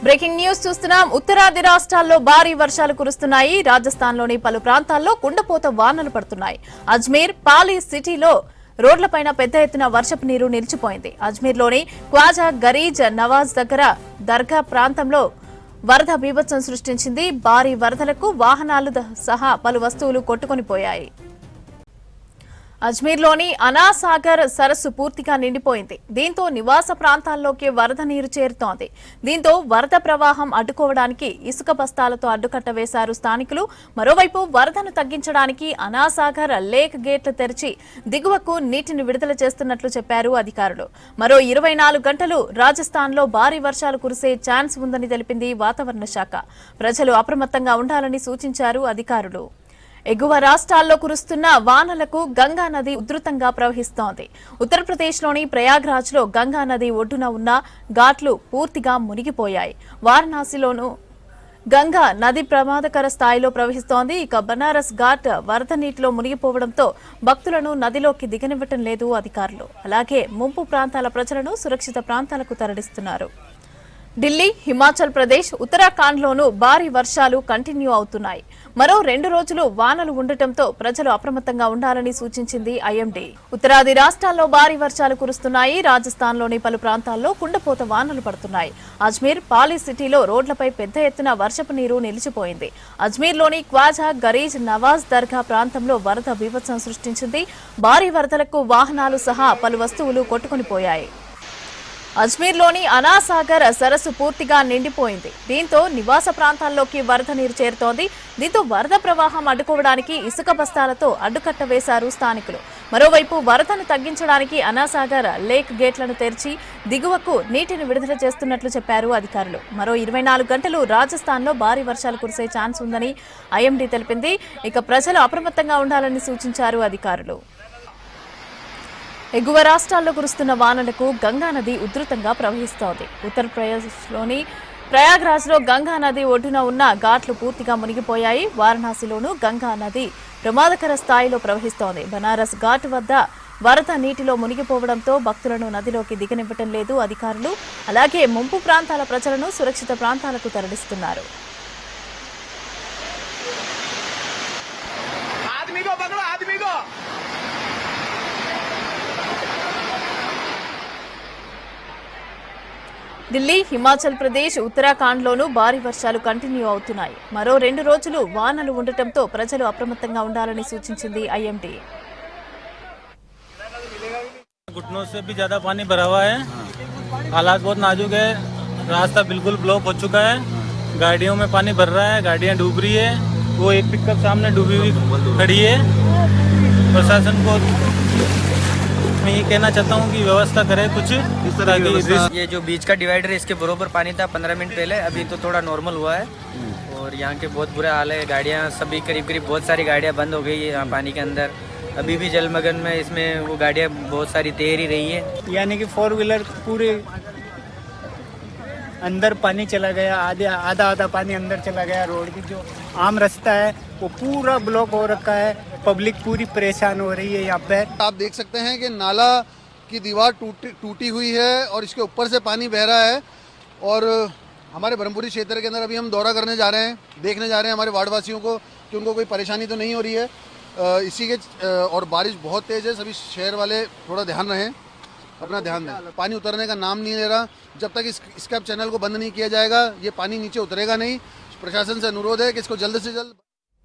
Breaking news చూస్తున్నాం. ఉత్తరాది రాష్ట్రాల్లో భారీ వర్షాలు కురుస్తున్నాయి. రాజస్థాన్లోని పలు ప్రాంతాల్లో కుండపోత వానలు పడుతున్నాయి. అజ్మీర్, పాలి సిటీలో రోడ్లపైన పెద్ద ఎత్తున వర్షపు నీరు నిలిచిపోయింది. అజ్మీర్లోని ఖ్వాజా గరీజ్ నవాజ్ దగ్గర దర్గా ప్రాంతంలో వరద బీభత్సం సృష్టించింది. భారీ వరదలకు వాహనాలు సహా పలు వస్తువులు కొట్టుకొని పోయాయి. అజ్మీర్లోని అనాసాగర్ సరస్సు పూర్తిగా నిండిపోయింది. దీంతో నివాస ప్రాంతాల్లోకి వరద నీరు చేరుతోంది. దీంతో వరద ప్రవాహం అడ్డుకోవడానికి ఇసుక బస్తాలతో అడ్డుకట్ట వేశారు స్థానికులు. మరోవైపు వరదను తగ్గించడానికి అనాసాగర్ లేక్ గేట్లు తెరిచి దిగువకు నీటిని విడుదల చేస్తున్నట్లు చెప్పారు అధికారులు. మరో 24 గంటలు రాజస్థాన్లో భారీ వర్షాలు కురిసే ఛాన్స్ ఉందని తెలిపింది వాతావరణ శాఖ. ప్రజలు అప్రమత్తంగా ఉండాలని సూచించారు అధికారులు. ఎగువ రాష్ట్రాల్లో కురుస్తున్న వానలకు గంగా నది ఉధృతంగా ప్రవహిస్తోంది. ఉత్తరప్రదేశ్లోని ప్రయాగ్రాజ్లో గంగా నది ఒడ్డున ఉన్న ఘాట్లు పూర్తిగా మునిగిపోయాయి. వారణాసిలోనూ గంగా నది ప్రమాదకర స్థాయిలో ప్రవహిస్తోంది. ఇక బనారస్ ఘాట్ వరద నీటిలో మునిగిపోవడంతో భక్తులను నదిలోకి దిగనివ్వటం లేదు అధికారులు. అలాగే ముంపు ప్రాంతాల ప్రజలను సురక్షిత ప్రాంతాలకు తరలిస్తున్నారు. ఢిల్లీ, హిమాచల్ ప్రదేశ్, ఉత్తరాఖండ్లోనూ భారీ వర్షాలు కంటిన్యూ అవుతున్నాయి. మరో 2 రోజులు వానలు ఉండటంతో ప్రజలు అప్రమత్తంగా ఉండాలని సూచించింది ఐఎండీ. ఉత్తరాది రాష్ట్రాల్లో భారీ వర్షాలు కురుస్తున్నాయి. రాజస్థాన్లోని పలు ప్రాంతాల్లో కుండపోత వానలు పడుతున్నాయి. అజ్మీర్, పాలి సిటీలో రోడ్లపై పెద్ద ఎత్తున వర్షపు నీరు నిలిచిపోయింది. అజ్మీర్లోని ఖ్వాజా గరీజ్ నవాజ్ దర్గా ప్రాంతంలో వరద బీభత్సం సృష్టించింది. భారీ వరదలకు వాహనాలు సహా పలు వస్తువులు కొట్టుకొని పోయాయి. అజ్మీర్లోని అనాసాగర్ సరస్సు పూర్తిగా నిండిపోయింది. దీంతో నివాస ప్రాంతాల్లోకి వరద నీరు చేరుతోంది. దీంతో వరద ప్రవాహం అడ్డుకోవడానికి ఇసుక బస్తాలతో అడ్డుకట్ట వేశారు స్థానికులు. మరోవైపు వరదను తగ్గించడానికి అనాసాగర్ లేక్ గేట్లను తెరిచి దిగువకు నీటిని విడుదల చేస్తున్నట్లు చెప్పారు అధికారులు. మరో 24 గంటలు రాజస్థాన్లో భారీ వర్షాలు కురిసే ఛాన్స్ ఉందని ఐఎండీ తెలిపింది. ఇక ప్రజలు అప్రమత్తంగా ఉండాలని సూచించారు అధికారులు. ఎగువ రాష్ట్రాల్లో కురుస్తున్న వానలకు గంగా నది ఉధృతంగా ప్రవహిస్తోంది. ఉత్తరప్రదేశ్లోని ప్రయాగ్రాజ్లో గంగా నది ఒడ్డున ఉన్న ఘాట్లు పూర్తిగా మునిగిపోయాయి. వారణాసిలోనూ గంగా నది ప్రమాదకర స్థాయిలో ప్రవహిస్తోంది. బనారస్ ఘాట్ వద్ద వరద నీటిలో మునిగిపోవడంతో భక్తులను నదిలోకి దిగనివ్వటం లేదు అధికారులు. అలాగే ముంపు ప్రాంతాల ప్రజలను సురక్షిత ప్రాంతాలకు తరలిస్తున్నారు. ఢిల్లీ, హిమాచల్ ప్రదేశ్, ఉత్తరాఖండ్లోనూ భారీ వర్షాలు కంటిన్యూ అవుతున్నాయి. మరో 2 రోజులు వానలు ఉండటంతో ప్రజలు అప్రమత్తంగా ఉండాలని సూచించింది ఐఎండీ. घुटनों से भी ज्यादा पानी भरा हुआ है। हालात बहुत नाजुक है। रास्ता बिल्कुल ब्लॉक हो चुका है। गाड़ियों में पानी भर रहा है, गाड़ियां डूब रही है। वो एक पिकअप सामने डूबी हुई खड़ी है। प्रशासन को मैं ये कहना चाहता हूँ कि व्यवस्था करे कुछ इस तरह की। ये जो बीच का डिवाइडर है इसके बरोबर पानी था 15 मिनट पहले, अभी तो थोड़ा नॉर्मल हुआ है। और यहाँ के बहुत बुरा हाल है। गाड़ियाँ सभी करीब बहुत सारी गाड़ियाँ बंद हो गई है यहाँ पानी के अंदर। अभी भी जलमग्न में इसमें वो गाड़ियाँ बहुत सारी तैर ही रही है। यानी कि 4 व्हीलर पूरे अंदर पानी चला गया, आधा पानी अंदर चला गया। रोड की जो आम रास्ता है वो पूरा ब्लॉक हो रखा है। पब्लिक पूरी परेशान हो रही है यहाँ पे। आप देख सकते हैं कि नाला की दीवार टूटी हुई है और इसके ऊपर से पानी बह रहा है। और हमारे ब्रह्मपुरी क्षेत्र के अंदर अभी हम दौरा करने जा रहे हैं, देखने जा रहे हैं हमारे वार्डवासियों को कि उनको कोई परेशानी तो नहीं हो रही है। इसी के और बारिश बहुत तेज़ है, सभी शहर वाले थोड़ा ध्यान रहें, अपना ध्यान दें। पानी उतरने का नाम नहीं ले रहा। जब तक इस स्कैप चैनल को बंद नहीं किया जाएगा ये पानी नीचे उतरेगा नहीं। प्रशासन से अनुरोध है कि इसको जल्द से जल्द